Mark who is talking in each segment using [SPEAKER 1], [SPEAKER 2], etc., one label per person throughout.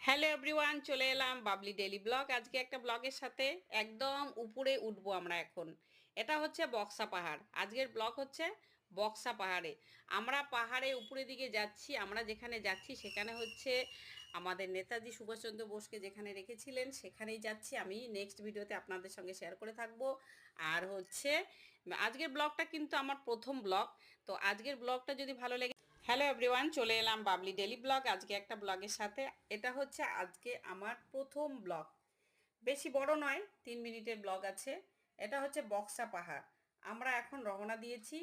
[SPEAKER 1] Hello everyone, চলে এলাম Babli daily blog. আজকে একটা ব্লগের সাথে একদম উপরে উঠবো আমরা এখন। এটা হচ্ছে বক্সা পাহাড়। আজকের ব্লগ হচ্ছে বক্সা পাহাড়ে। আমরা পাহাড়ে উপরের দিকে যাচ্ছি। আমরা যেখানে যাচ্ছি সেখানে হচ্ছে আমাদের নেতাজি সুভাষচন্দ্র বোসকে যেখানে রেখেছিলেন সেখানেই যাচ্ছি। আমি নেক্সট ভিডিওতে আপনাদের সঙ্গে শেয়ার করে থাকবো। আর হচ্ছে আজকের ব্লগটা কিন্তু আমার প্রথম ব্লগ। তো আজকের ব্লগটা যদি ভালো লেগে হ্যালো এভরিওয়ান, চলে এলাম বাবলি ডেলি ব্লগ আজকে একটা ব্লগের সাথে। এটা হচ্ছে আজকে আমার প্রথম ব্লগ। বেশি বড় নয়, 3 মিনিটের ব্লগ আছে। এটা হচ্ছে বক্সা পাহাড়। আমরা এখন রওনা দিয়েছি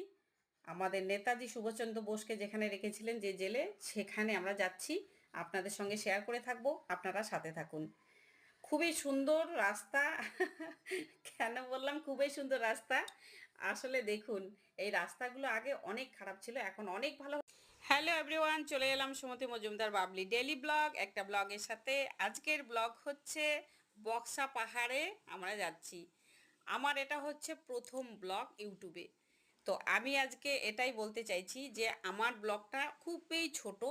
[SPEAKER 1] আমাদের নেতাজি সুভাষচন্দ্র বোসকে যেখানে রেখেছিলেন, যে জেলে, সেখানে আমরা যাচ্ছি। আপনাদের সঙ্গে শেয়ার করে থাকবো, আপনারা সাথে থাকুন। খুবই সুন্দর রাস্তা। কেন বললাম খুবই সুন্দর রাস্তা? আসলে দেখুন, এই রাস্তাগুলো আগে অনেক খারাপ ছিল, এখন অনেক ভালো। হ্যালো এভরিওয়ান, চলে এলাম সুমতি মজুমদার বাবলি ডেলি ব্লগ একটা ব্লগের সাথে। আজকের ব্লগ হচ্ছে বক্সা পাহাড়ে আমরা যাচ্ছি। আমার এটা হচ্ছে প্রথম ব্লগ ইউটিউবে। তো আমি আজকে এটাই বলতে চাইছি যে আমার ব্লগটা খুবই ছোট,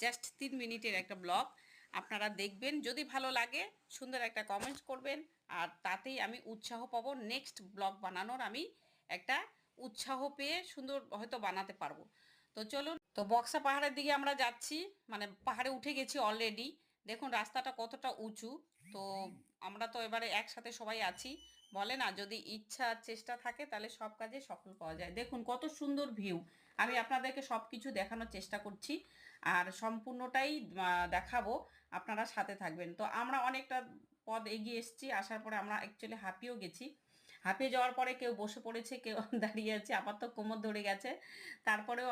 [SPEAKER 1] জাস্ট 3 মিনিটের একটা ব্লগ। আপনারা দেখবেন, যদি ভালো লাগে সুন্দর একটা কমেন্ট করবেন, আর তাতেই আমি উৎসাহ পাবো নেক্সট ব্লগ বানানোর। আমি একটা উৎসাহ পেয়ে সুন্দর হয়তো বানাতে পারবো। তো চলুন, তো বক্সা পাহাড়ের দিকে আমরা যাচ্ছি, মানে পাহাড়ে উঠে গেছি অলরেডি। দেখুন রাস্তাটা কতটা উঁচু। তো আমরা তো এবারে একসাথে সবাই আছি। বলে না, যদি ইচ্ছা আর চেষ্টা থাকে তাহলে সব কাজে সফল পাওয়া যায়। দেখুন কত সুন্দর ভিউ। আমি আপনাদেরকে সব কিছু দেখানোর চেষ্টা করছি, আর সম্পূর্ণটাই দেখাবো। আপনারা সাথে থাকবেন। তো আমরা অনেকটা পথ এগিয়ে এসেছি। আসার পরে আমরা অ্যাকচুয়ালি হাঁপিয়েও গেছি। হাঁপিয়ে যাওয়ার পরে কেউ বসে পড়েছে, কেউ দাঁড়িয়ে আছে, আবার তো কোমর ধরে গেছে। তারপরেও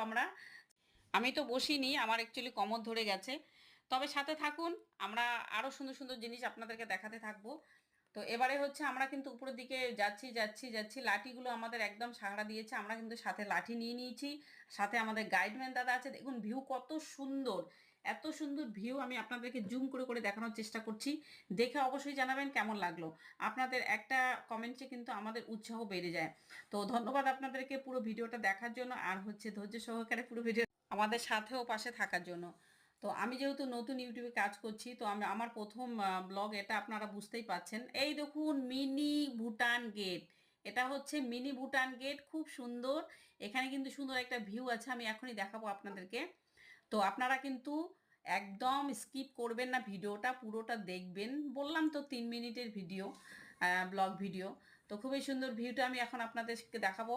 [SPEAKER 1] আমি তো বসিনি, আমার অ্যাকচুয়ালি কোমর ধরে গেছে। তবে সাথে থাকুন, আমরা আরও সুন্দর সুন্দর জিনিস আপনাদেরকে দেখাতে থাকবো। তো এবারে হচ্ছে আমরা কিন্তু উপরের দিকে যাচ্ছি যাচ্ছি যাচ্ছি। লাঠিগুলো আমাদের একদম সাহারা দিয়েছে, আমরা কিন্তু সাথে লাঠি নিয়ে নিয়েছি। সাথে আমাদের গাইডম্যান দাদা আছে। দেখুন ভিউ কত সুন্দর, এত সুন্দর ভিউ। আমি আপনাদেরকে জুম করে করে দেখানোর চেষ্টা করছি। দেখে অবশ্যই জানাবেন কেমন লাগলো। আপনাদের একটা কমেন্টে কিন্তু আমাদের উৎসাহ বেড়ে যায়। তো ধন্যবাদ আপনাদেরকে পুরো ভিডিওটা দেখার জন্য, আর হচ্ছে ধৈর্য সহকারে পুরো ভিডিও আমাদের সাথেও পাশে থাকার জন্য। তো আমি যেহেতু নতুন ইউটিউবে কাজ করছি, তো আমি আমার প্রথম ব্লগ এটা, আপনারা বুঝতেই পাচ্ছেন। এই দেখুন মিনি ভুটান গেট। এটা হচ্ছে মিনি ভুটান গেট, খুব সুন্দর। এখানে কিন্তু সুন্দর একটা ভিউ আছে, আমি এখনই দেখাবো আপনাদেরকে। তো আপনারা কিন্তু একদম স্কিপ করবেন না, ভিডিওটা পুরোটা দেখবেন। বললাম তো 3 মিনিটের ভিডিও, ব্লগ ভিডিও। তো খুবই সুন্দর ভিউটা আমি এখন আপনাদেরকে দেখাবো।